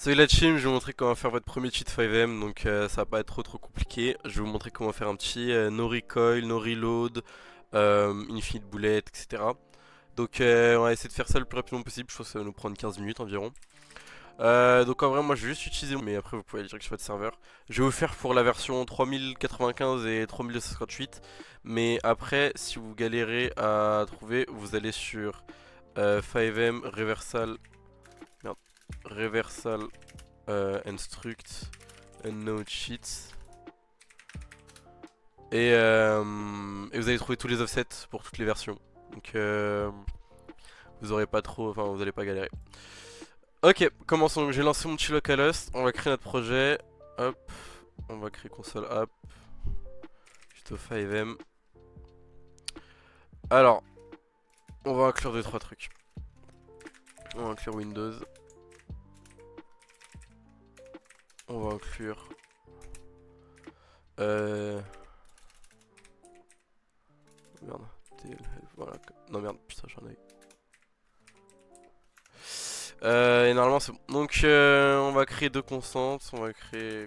Salut la team, je vais vous montrer comment faire votre premier cheat 5M, donc ça va pas être trop compliqué. Je vais vous montrer comment faire un petit no recoil, no reload, infinite bullet, etc. Donc on va essayer de faire ça le plus rapidement possible, je pense que ça va nous prendre 15 minutes environ. Donc en vrai moi je vais juste utiliser, mais après vous pouvez aller direct sur votre serveur. Je vais vous faire pour la version 3095 et 3258, mais après si vous galérez à trouver, vous allez sur 5M reversal, merde, reversal instruct no cheats et vous allez trouver tous les offsets pour toutes les versions. Donc vous aurez pas trop, enfin vous allez pas galérer. Ok, commençons. J'ai lancé mon petit localhost. On va créer notre projet. Hop, on va créer console app. Juste au 5M. Alors, on va inclure 2-3 trucs. On va inclure Windows. On va inclure merde, voilà. Non merde, putain j'en ai. Et normalement c'est bon. Donc on va créer deux constantes. On va créer.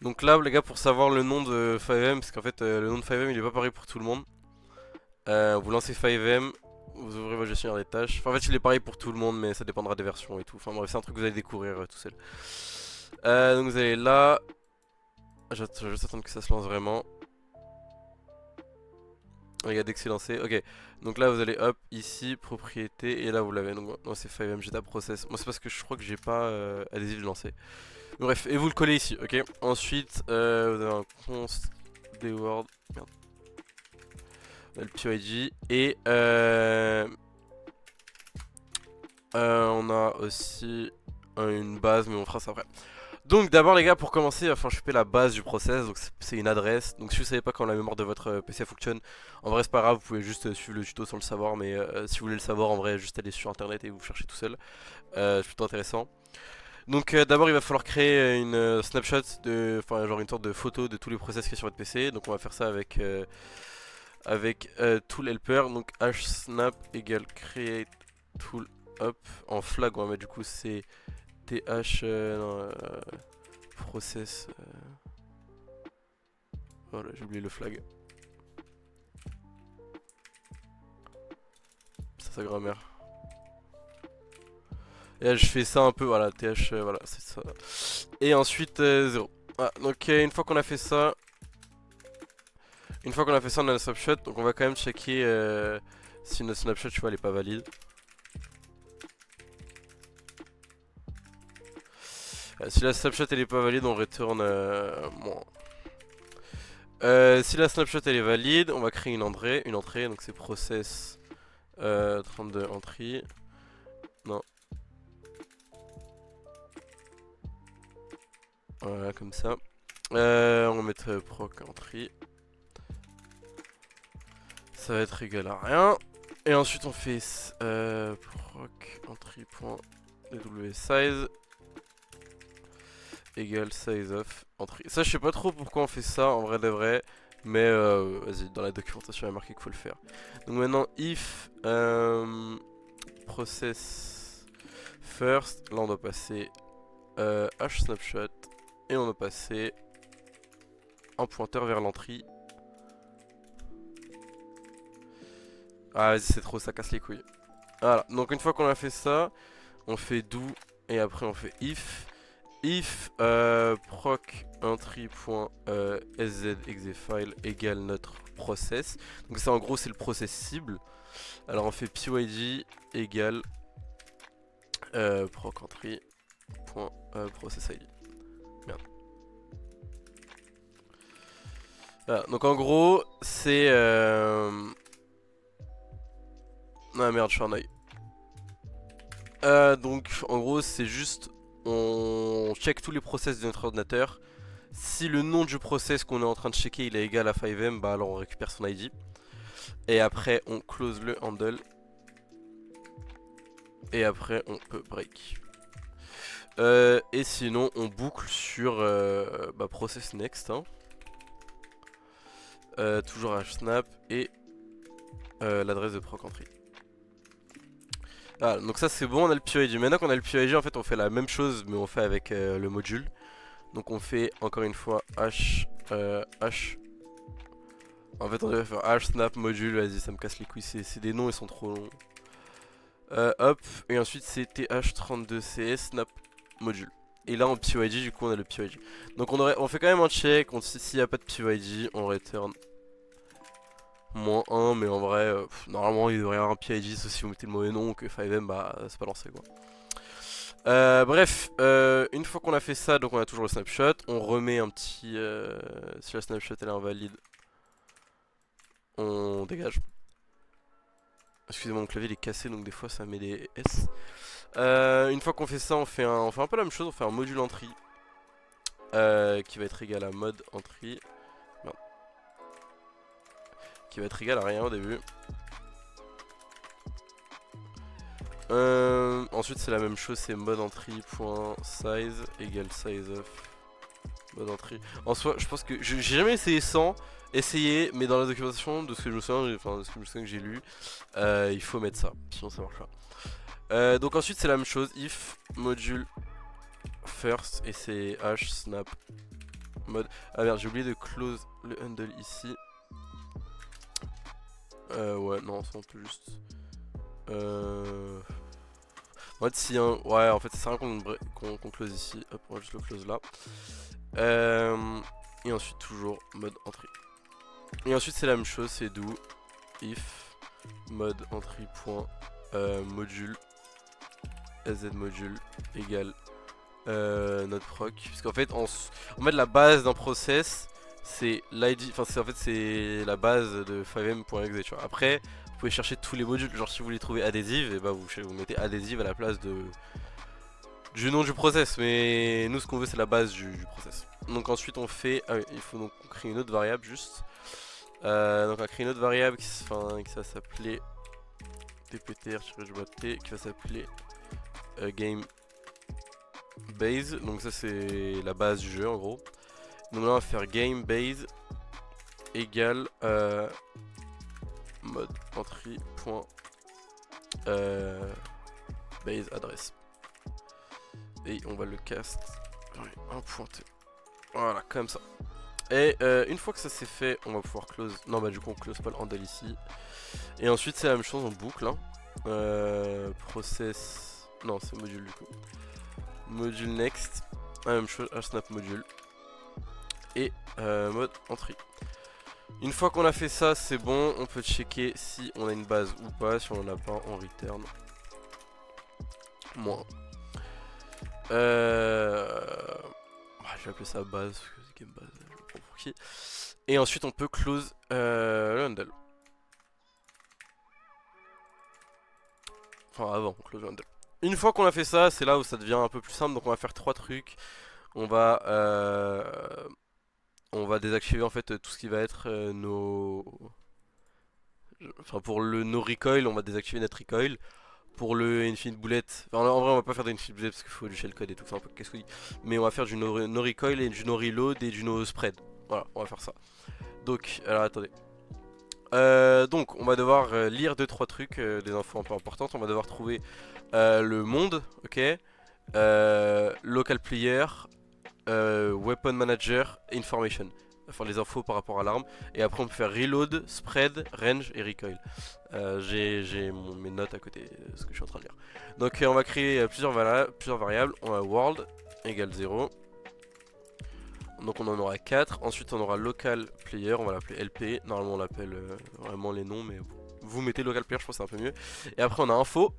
Donc là les gars, pour savoir le nom de 5M, parce qu'en fait le nom de 5M il est pas pareil pour tout le monde. Vous lancez 5M, vous ouvrez votre gestionnaire des tâches. Enfin, en fait il est pareil pour tout le monde, mais ça dépendra des versions et tout. Enfin bref, c'est un truc que vous allez découvrir tout seul. Donc vous allez là. Je vais juste attendre que ça se lance vraiment. Regardez que c'est lancé. Ok, donc là vous allez hop ici propriété et là vous l'avez. Donc moi c'est 5M Jetta process. Moi c'est parce que je crois que j'ai pas adhésif de lancer. Bref, et vous le collez ici, ok. Ensuite vous avez un const dword, merde, le PID et on a aussi une base, mais on fera ça après. Donc d'abord les gars, pour commencer, il va falloir choper la base du process, donc c'est une adresse. Donc si vous savez pas quand la mémoire de votre PC fonctionne, en vrai c'est pas grave, vous pouvez juste suivre le tuto sans le savoir, mais si vous voulez le savoir, en vrai juste aller sur internet et vous cherchez tout seul. C'est plutôt intéressant. Donc d'abord il va falloir créer une snapshot, enfin genre une sorte de photo de tous les process qui est sur votre PC. Donc on va faire ça avec tool helper, donc hsnap égale create tool hop. En flag on va mettre du coup c'est th process. Voilà, j'ai oublié le flag. C'est sa grammaire. Et là, je fais ça un peu, voilà, th, voilà, c'est ça. Et ensuite 0. Ah, donc une fois qu'on a fait ça, on a le snapshot. Donc on va quand même checker si notre snapshot, tu vois, elle est pas valide. Si la snapshot elle est pas valide, on retourne moins. Si la snapshot elle est valide, on va créer une entrée, donc c'est process 32 entry. Non. Voilà, comme ça. On va mettre proc entry. Ça va être égal à rien. Et ensuite on fait proc entry.wsize égale size of entry. Ça je sais pas trop pourquoi on fait ça en vrai de vrai. Mais vas-y, dans la documentation il y a marqué qu'il faut le faire. Donc maintenant if process first, là on doit passer hsnapshot et on doit passer un pointeur vers l'entrée. Ah vas-y c'est trop, ça casse les couilles. Voilà, donc une fois qu'on a fait ça, on fait do et après on fait if proc entry.szexefile égale notre process. Donc ça en gros c'est le process cible. Alors on fait pyd égale proc entry.process id. Merde. Voilà, donc en gros c'est ah merde, je suis un oeil. Donc en gros c'est juste on check tous les process de notre ordinateur. Si le nom du process qu'on est en train de checker il est égal à 5M, bah alors on récupère son ID. Et après on close le handle. Et après on peut break. Et sinon on boucle sur process next. Hein. Toujours hsnap et l'adresse de proc entry. Ah, donc ça c'est bon, on a le POID. Maintenant qu'on a le POID, en fait on fait la même chose mais on fait avec le module. Donc on fait encore une fois H. En fait on devrait faire H snap module, vas-y ça me casse les couilles, c'est des noms ils sont trop longs. Hop, et ensuite c'est TH32CS snap module. Et là en POID du coup on a le POID. Donc on fait quand même un check, s'il n'y a pas de POID on return -1, mais en vrai normalement il devrait y avoir un PID sauf si vous mettez le mauvais nom que 5M bah c'est pas lancé quoi. Bref, une fois qu'on a fait ça, donc on a toujours le snapshot, on remet un petit... si la snapshot elle est invalide, on dégage. Excusez-moi, mon clavier il est cassé donc des fois ça met des S. Une fois qu'on fait ça, on fait un peu la même chose, on fait un module entry qui va être égal à mode entry. Merde. Qui va être égal à rien au début. Ensuite c'est la même chose, c'est mode entry.size égale size of mode entry. En soi, je pense que j'ai jamais essayé sans essayer, mais dans la documentation de ce que je me souviens, enfin de ce que je me souviens que j'ai lu, il faut mettre ça, sinon ça marche pas. Donc ensuite c'est la même chose, if module first et c'est h snap mode. Ah merde, j'ai oublié de close le handle ici. Ouais, non, ça on peut juste. En fait, si un. Ouais, en fait, c'est rien qu'on close ici. Hop, on va juste le close là. Et ensuite, toujours mode entry. Et ensuite, c'est la même chose, c'est do if mode entry point module sz module égale notre proc. Parce qu'en fait, en fait, la base d'un process, c'est l'id. Enfin, en fait, c'est la base de 5m.exe. Tu vois. Après, vous pouvez chercher tous les modules. Genre, si vous voulez trouver adhésive, et bah vous mettez adhésive à la place du nom du process. Mais nous, ce qu'on veut, c'est la base du process. Donc ensuite, on fait. Ah oui, il faut donc créer une autre variable juste. Donc on va créer une autre variable qui va s'appeler dptr-t qui va s'appeler game base. Donc ça c'est la base du jeu en gros. Donc là on va faire game base égale mode entry point base address. Et on va le cast un pointé. Voilà, comme ça. Et une fois que ça c'est fait, on va pouvoir close. Non, bah du coup, on close pas le handle ici. Et ensuite, c'est la même chose, on boucle. Hein. Process. Non, c'est module du coup. Module next. La même chose, snap module. Et mode entry. Une fois qu'on a fait ça, c'est bon. On peut checker si on a une base ou pas. Si on en a pas, on return moins. Je vais appeler ça base parce que c'est game base. Je prends pour qui. Et ensuite, on peut close le handle. Enfin, avant, on close le handle. Une fois qu'on a fait ça, c'est là où ça devient un peu plus simple. Donc, on va faire trois trucs. On va désactiver en fait tout ce qui va être nos. Enfin, pour le no recoil, on va désactiver notre recoil. Pour le infinite bullet, enfin, en vrai on va pas faire d'infinite bullet parce qu'il faut du shellcode et tout, c'est un peu casse-couille. Mais on va faire du no recoil et du no reload et du no spread. Voilà, on va faire ça. Donc, alors attendez. Donc on va devoir lire 2-3 trucs, des infos un peu importantes. On va devoir trouver le monde, ok, local player, weapon manager, information. Enfin les infos par rapport à l'arme. Et après on peut faire reload, spread, range et recoil. J'ai mes notes à côté de ce que je suis en train de lire. Donc on va créer plusieurs variables. On a world égale 0. Donc on en aura 4. Ensuite on aura local player, on va l'appeler LP. Normalement on l'appelle vraiment les noms, mais vous mettez local player, je pense que c'est un peu mieux. Et après on a info.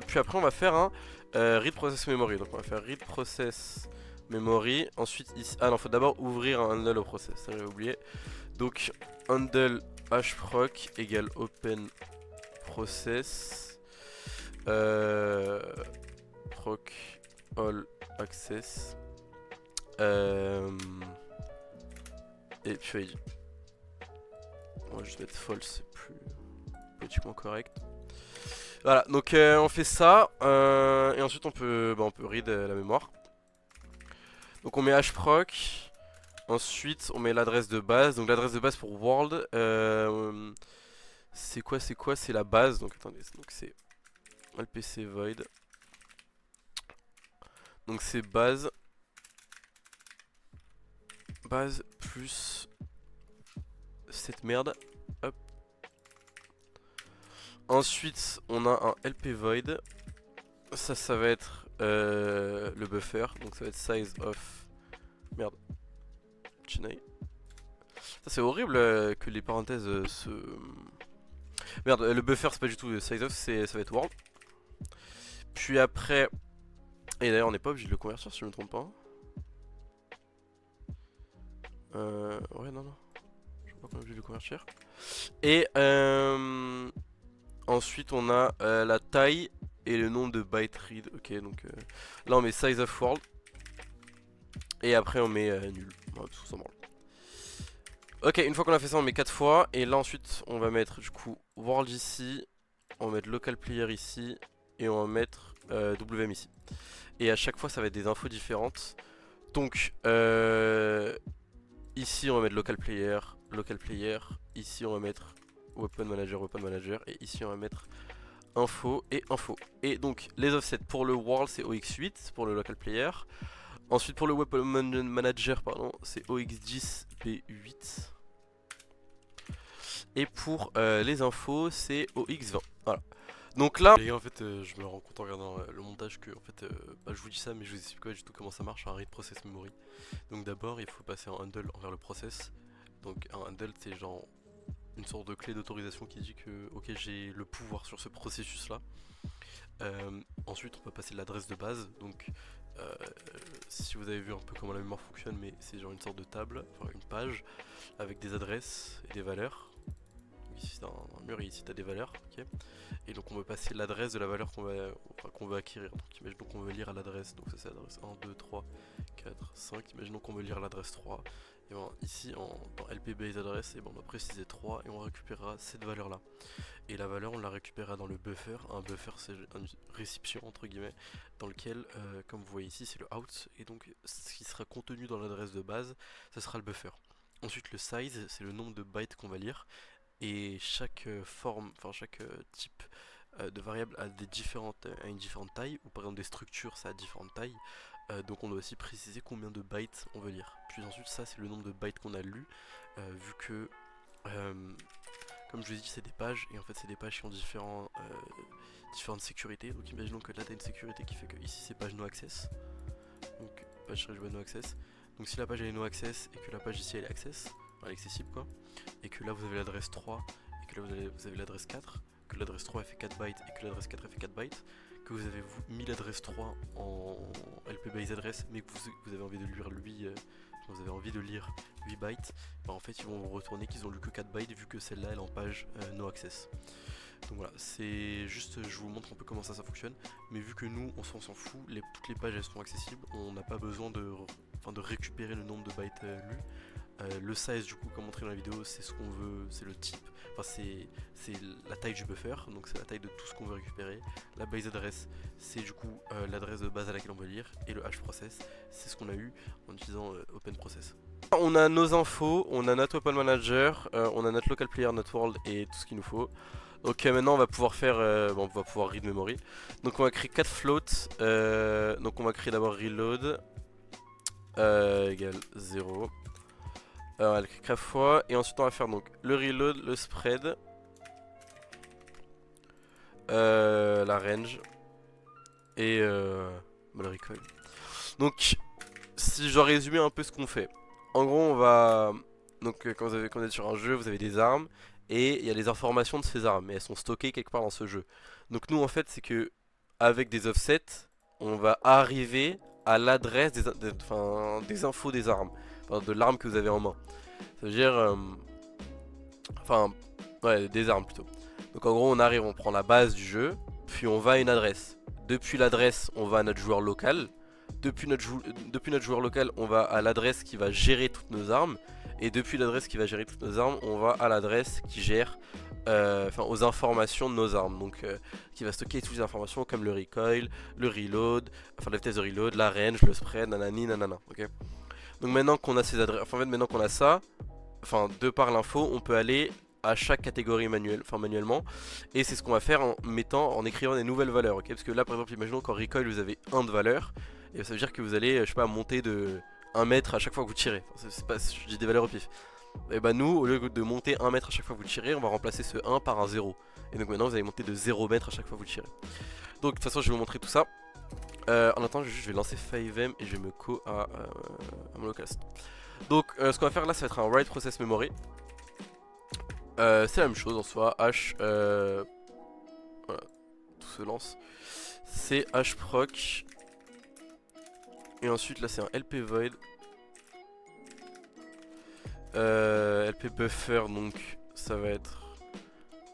Puis après on va faire un read process memory. Donc on va faire read process memory. Ensuite ici, ah non, faut d'abord ouvrir un handle au process, ça j'avais oublié. Donc handle hproc égale open process proc all access et puis on va juste mettre false, c'est plus politiquement correct. Voilà, donc on fait ça et ensuite on peut read la mémoire. Donc on met hproc, ensuite on met l'adresse de base. Donc l'adresse de base pour world, c'est quoi? C'est la base. Donc attendez, donc c'est LPC void. Donc c'est base plus cette merde. Hop. Ensuite on a un LP void. Ça va être le buffer. Donc ça va être size of. Merde. Chennai. Ça c'est horrible que les parenthèses se. Merde, le buffer c'est pas du tout size of, ça va être world. Puis après. Et d'ailleurs on n'est pas obligé de le convertir si je me trompe pas. Ouais non. Je sais pas qu'on est obligé de le convertir. Et ensuite on a la taille et le nombre de bytes read. Ok donc là on met size of world. Et après on met nul. Ouais, tout ça branle. Ok, une fois qu'on a fait ça on met 4 fois. Et là ensuite on va mettre du coup world ici. On va mettre local player ici. Et on va mettre WM ici. Et à chaque fois ça va être des infos différentes. Donc ici on va mettre local player. Ici on va mettre weapon manager. Et ici on va mettre info et info. Et donc les offsets pour le world c'est OX8 pour le local player. Ensuite pour le weapon manager pardon c'est OX10 P8. Et pour les infos c'est OX20. Voilà. Donc là, les gars, en fait, je me rends compte en regardant le montage que, en fait, je vous dis ça, mais je vous explique pas du tout comment ça marche un read process memory. Donc d'abord, il faut passer un handle envers le process. Donc un handle, c'est genre une sorte de clé d'autorisation qui dit que, ok, j'ai le pouvoir sur ce processus-là. Ensuite, on peut passer l'adresse de base. Donc, si vous avez vu un peu comment la mémoire fonctionne, mais c'est genre une sorte de table, enfin une page avec des adresses et des valeurs. Ici t'as un mur et ici t'as des valeurs, ok. Et donc on veut passer l'adresse de la valeur qu'on veut acquérir. Donc imaginons qu'on veut lire à l'adresse, donc ça c'est l'adresse 1, 2, 3, 4, 5. Imaginons qu'on veut lire à l'adresse 3. Et ben, ici dans LP base address, et ben, on va préciser 3 et on récupérera cette valeur là. Et la valeur on la récupérera dans le buffer. Un buffer c'est une réception entre guillemets dans lequel, comme vous voyez ici c'est le out. Et donc ce qui sera contenu dans l'adresse de base, ça sera le buffer. Ensuite le size c'est le nombre de bytes qu'on va lire. Et chaque forme, enfin chaque type de variable a une différente taille, ou par exemple des structures ça a différentes tailles. Donc on doit aussi préciser combien de bytes on veut lire. Puis ensuite ça c'est le nombre de bytes qu'on a lu, vu que comme je vous ai dit c'est des pages, et en fait c'est des pages qui ont différentes sécurités. Donc imaginons que là tu as une sécurité qui fait que ici c'est page no access. Donc page no access. Donc si la page elle est no access et que la page ici elle est access, elle est accessible quoi, et que là vous avez l'adresse 3 et que là vous avez l'adresse 4, que l'adresse 3 elle fait 4 bytes et que l'adresse 4 elle fait 4 bytes, que vous avez mis l'adresse 3 en LP base address mais que vous avez envie de lire vous avez envie de lire 8 bytes, bah en fait ils vont vous retourner qu'ils ont lu que 4 bytes vu que celle-là elle est en page no access. Donc voilà, c'est juste, je vous montre un peu comment ça fonctionne, mais vu que nous on s'en fout, toutes les pages elles sont accessibles, on n'a pas besoin de récupérer le nombre de bytes lus. Le size du coup comme montré dans la vidéo c'est ce qu'on veut, c'est le type, enfin c'est la taille du buffer, donc c'est la taille de tout ce qu'on veut récupérer. La base address c'est du coup l'adresse de base à laquelle on veut lire, et le hash process c'est ce qu'on a eu en utilisant open process. On a nos infos, on a notre weapon manager, on a notre local player, notre world et tout ce qu'il nous faut. Donc maintenant on va pouvoir faire, on va pouvoir read memory. Donc on va créer 4 floats, donc on va créer d'abord reload égale 0. On va le créer 4 fois et ensuite on va faire donc le reload, le spread, la range et le recoil. Donc si je dois résumer un peu ce qu'on fait, en gros on va, donc quand vous êtes sur un jeu vous avez des armes et il y a les informations de ces armes, mais elles sont stockées quelque part dans ce jeu. Donc nous en fait c'est que avec des offsets on va arriver à l'adresse des infos des armes, enfin, de l'arme que vous avez en main. Ça veut dire enfin ouais, des armes plutôt. Donc en gros on arrive, on prend la base du jeu, puis on va à une adresse. Depuis l'adresse on va à notre joueur local. Depuis notre joueur local on va à l'adresse qui va gérer toutes nos armes. Et depuis l'adresse qui va gérer toutes nos armes on va à l'adresse qui gère aux informations de nos armes. Donc qui va stocker toutes les informations comme le recoil, le reload, enfin la vitesse de reload, la range, le spread, nanani nanana. Ok. Donc maintenant qu'on a ces adresses, enfin en fait maintenant qu'on a ça, enfin de par l'info on peut aller à chaque catégorie manuellement. Et c'est ce qu'on va faire en écrivant des nouvelles valeurs, ok. Parce que là par exemple imaginons qu'en recoil vous avez 1 de valeur, et ça veut dire que vous allez, je sais pas, monter de 1 mètre à chaque fois que vous tirez. Enfin, c'est pas, je dis des valeurs au pif. Et bah nous, au lieu de monter 1 mètre à chaque fois que vous tirez, on va remplacer ce 1 par un 0. Et donc maintenant vous allez monter de 0 mètre à chaque fois que vous tirez. Donc de toute façon je vais vous montrer tout ça. En attendant je vais lancer 5M et je vais me co à mon localhost. Donc ce qu'on va faire là ça va être un write process memory. C'est la même chose en soi, H, voilà, tout se lance. C'est hproc. Et ensuite là c'est un lp void. LP buffer, donc ça va être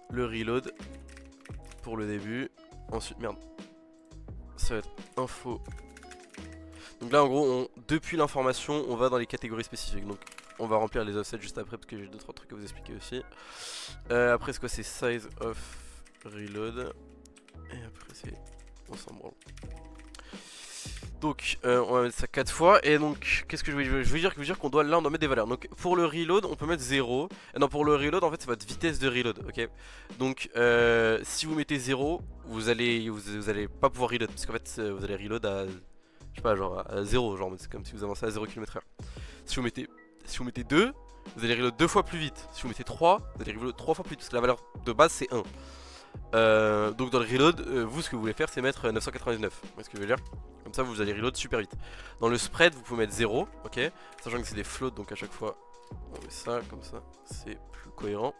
le reload pour le début. Ensuite, merde, ça va être info. Donc là en gros depuis l'information on va dans les catégories spécifiques. Donc on va remplir les offsets juste après parce que j'ai 2-3 trucs à vous expliquer aussi. Après c'est quoi? C'est size of reload. Et après c'est... on s'en branle. Donc on va mettre ça 4 fois. Et donc qu'est-ce que je veux dire qu'on doit, là on doit mettre des valeurs. Donc pour le reload on peut mettre 0. Non, pour le reload en fait c'est votre vitesse de reload, ok. Donc si vous mettez 0 vous allez pas pouvoir reload. Parce qu'en fait vous allez reload à, je sais pas, genre à 0, genre c'est comme si vous avancez à 0 km/h. Si vous mettez 2, vous allez reload 2 fois plus vite. Si vous mettez 3, vous allez reload 3 fois plus vite. Parce que la valeur de base c'est 1. Donc dans le reload, vous ce que vous voulez faire c'est mettre 999. Vous voyez ce que je veux dire? Comme ça vous allez reload super vite. Dans le spread vous pouvez mettre 0, ok. Sachant que c'est des floats donc à chaque fois on met ça, comme ça c'est plus cohérent.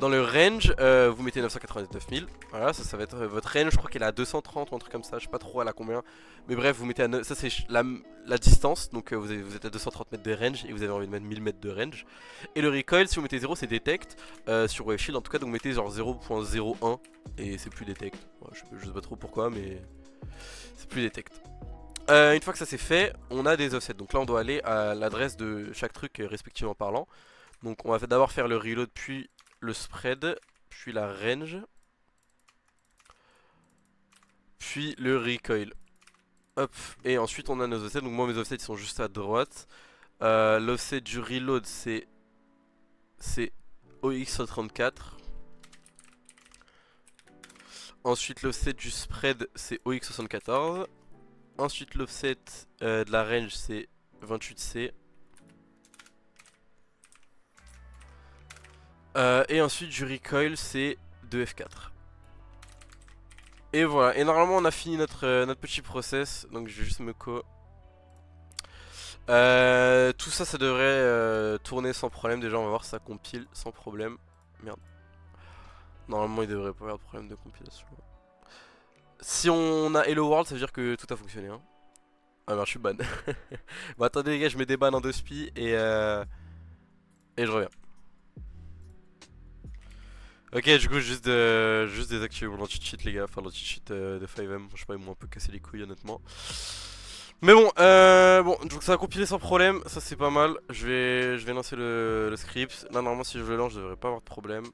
Dans le range, vous mettez 999 000. Voilà, ça va être votre range, je crois qu'elle est à 230 ou un truc comme ça, je sais pas trop elle a combien. Mais bref, vous mettez à ça c'est la distance, donc vous êtes à 230 mètres de range et vous avez envie de mettre 1000 mètres de range. Et le recoil, si vous mettez 0 c'est detect, sur Wave Shield en tout cas, donc vous mettez genre 0.01 et c'est plus detect. Ouais, je sais pas trop pourquoi mais c'est plus detect. Une fois que ça c'est fait, on a des offsets, donc là on doit aller à l'adresse de chaque truc respectivement parlant. Donc on va d'abord faire le reload puis le spread, puis la range, puis le recoil. Hop, et ensuite on a nos offsets, donc moi mes offsets ils sont juste à droite. L'offset du reload c'est OX134. Ensuite l'offset du spread c'est OX74. Ensuite l'offset de la range c'est 28C. Et ensuite du recoil c'est 2F4. Et voilà, et normalement on a fini notre petit process, donc je vais juste me co. Tout ça, ça devrait tourner sans problème. Déjà, on va voir si ça compile sans problème. Merde. Normalement, il devrait pas y avoir de problème de compilation. Si on a Hello World, ça veut dire que tout a fonctionné. Hein. Ah merde, je suis ban. Bon, attendez, les gars, je mets des bans en 2 spi et je reviens. Ok, du coup, juste désactiver mon anti-cheat, les gars. Enfin, l'anti-cheat de 5M. Je sais pas, ils m'ont un peu cassé les couilles, honnêtement. Mais bon, donc ça a compilé sans problème, ça c'est pas mal. Je vais lancer le script. Là, normalement, si je le lance, je devrais pas avoir de problème.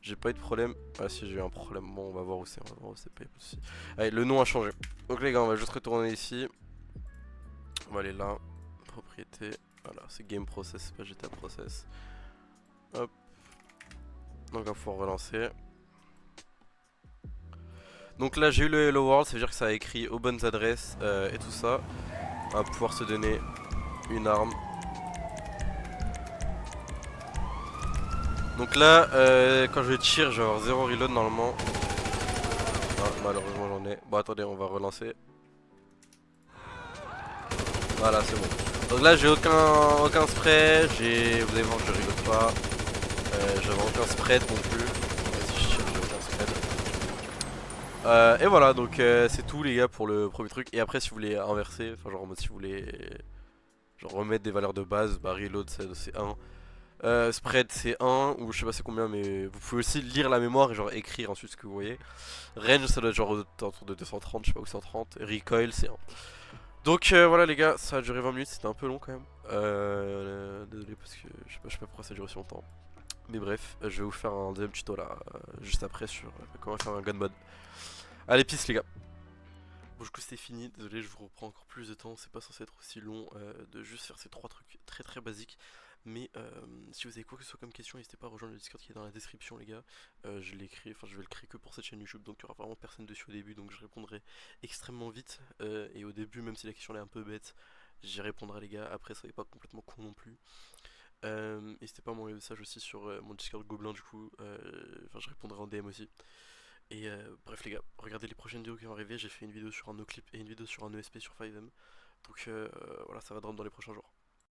J'ai pas eu de problème. Ah, si j'ai eu un problème, bon, on va voir où c'est. On va voir où c'est, pas de soucis. Allez, le nom a changé. Donc, les gars, on va juste retourner ici. On va aller là. Propriété. Voilà, c'est game process, pas GTA process. Hop. Donc, on va pouvoir relancer. Donc là j'ai eu le Hello World, ça veut dire que ça a écrit aux bonnes adresses et tout ça. On va pouvoir se donner une arme. Donc là quand je tire je vais avoir 0 reload normalement. Ah, malheureusement j'en ai. Bon attendez, on va relancer. Voilà, c'est bon. Donc là j'ai aucun spray, vous allez voir que je reload pas. J'avais aucun spread non plus. Si je tire j'ai aucun spread. Et voilà, donc c'est tout les gars pour le premier truc. Et après si vous voulez inverser, enfin genre en mode si vous voulez genre remettre des valeurs de base, bah reload c'est 1. Spread c'est 1, ou je sais pas c'est combien, mais vous pouvez aussi lire la mémoire et genre écrire ensuite ce que vous voyez. Range ça doit être genre autour de 230, je sais pas, ou 130. Recoil c'est 1. Donc voilà les gars, ça a duré 20 minutes, c'était un peu long quand même. Désolé parce que je sais pas pourquoi ça a duré si longtemps. Mais bref, je vais vous faire un deuxième tuto là, juste après sur comment faire un gun mode. Allez, peace les gars. Bon, du coup c'était fini, désolé, je vous reprends encore plus de temps, c'est pas censé être aussi long de juste faire ces 3 trucs très très basiques. Mais si vous avez quoi que ce soit comme question, n'hésitez pas à rejoindre le Discord qui est dans la description, les gars. Je l'ai créé, enfin je vais le créer que pour cette chaîne YouTube, donc il y aura vraiment personne dessus au début, donc je répondrai extrêmement vite. Et au début, même si la question elle est un peu bête, j'y répondrai, les gars. Après, soyez pas complètement con non plus. N'hésitez pas à m'envoyer un message aussi sur mon Discord Gobelin, du coup. Enfin, je répondrai en DM aussi. Et bref, les gars, regardez les prochaines vidéos qui vont arriver. J'ai fait une vidéo sur un noclip et une vidéo sur un ESP sur 5M. Donc voilà, ça va drop dans les prochains jours.